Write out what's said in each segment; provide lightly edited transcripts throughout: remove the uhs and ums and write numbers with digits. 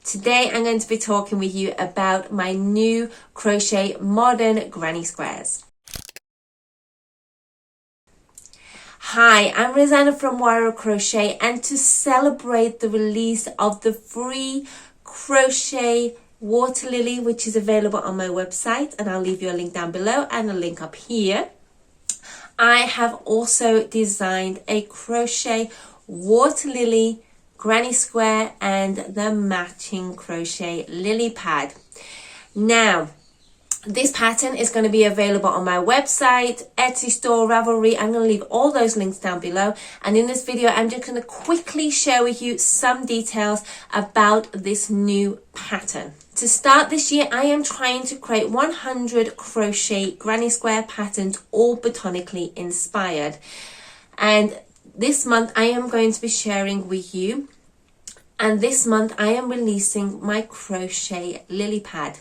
Today I'm going to be talking with you about my new crochet modern granny squares. Hi, I'm Rosanna from Wire Crochet, and to celebrate the release of the free crochet water lily, which is available on my website, and I'll leave you a link down below and a link up here, I have also designed a crochet water lily granny square and the matching crochet lily pad. Now, this pattern is going to be available on my website, Etsy store, Ravelry. I'm going to leave all those links down below. And in this video, I'm just going to quickly share with you some details about this new pattern. To start this year, I am trying to create 100 crochet granny square patterns, all botanically inspired. And this month, I am going to be sharing with you. And this month, I am releasing my crochet lily pad.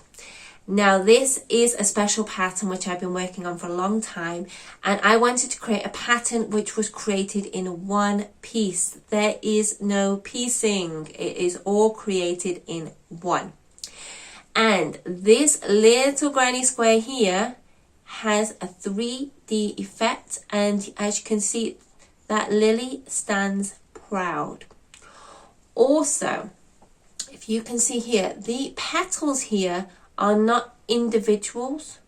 Now, this is a special pattern which I've been working on for a long time, and I wanted to create a pattern which was created in one piece. There is no piecing. It is all created in one. And this little granny square here has a 3D effect, and as you can see, that lily stands proud. Also, if you can see here, the petals here are not individuals.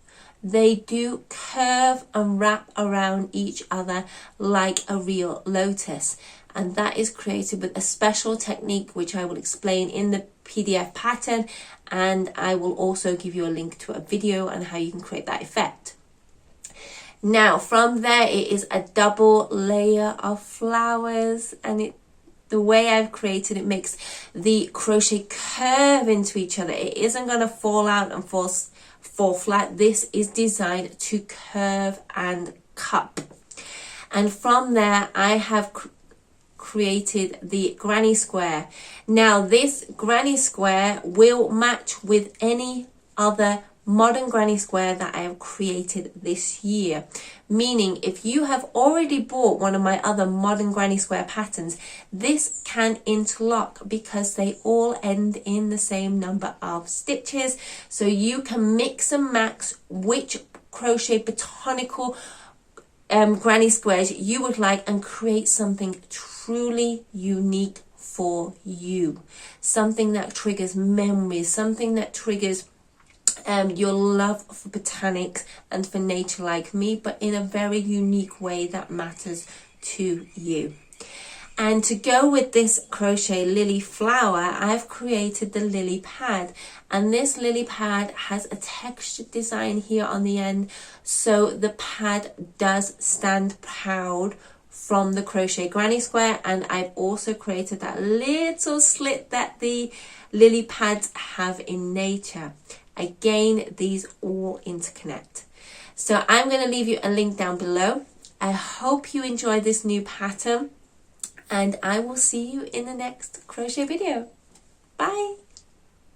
They do curve and wrap around each other like a real lotus, and that is created with a special technique which I will explain in the PDF pattern, and I will also give you a link to a video on how you can create that effect. Now, from there, it is a double layer of flowers, and the way I've created it makes the crochet curve into each other. It isn't going to fall out and fall flat. This is designed to curve and cup. And from there, I have created the granny square. Now, this granny square will match with any other modern granny square that I have created this year. Meaning, if you have already bought one of my other modern granny square patterns, this can interlock because they all end in the same number of stitches. So you can mix and match which crochet botanical granny squares you would like and create something truly unique for you. Something that triggers memories, something that triggers your love for botanics and for nature like me, but in a very unique way that matters to you. And to go with this crochet lily flower, I've created the lily pad, and this lily pad has a textured design here on the end, so the pad does stand proud from the crochet granny square. And I've also created that little slit that the lily pads have in nature. Again, these all interconnect. So I'm going to leave you a link down below. I hope you enjoy this new pattern, and I will see you in the next crochet video. Bye.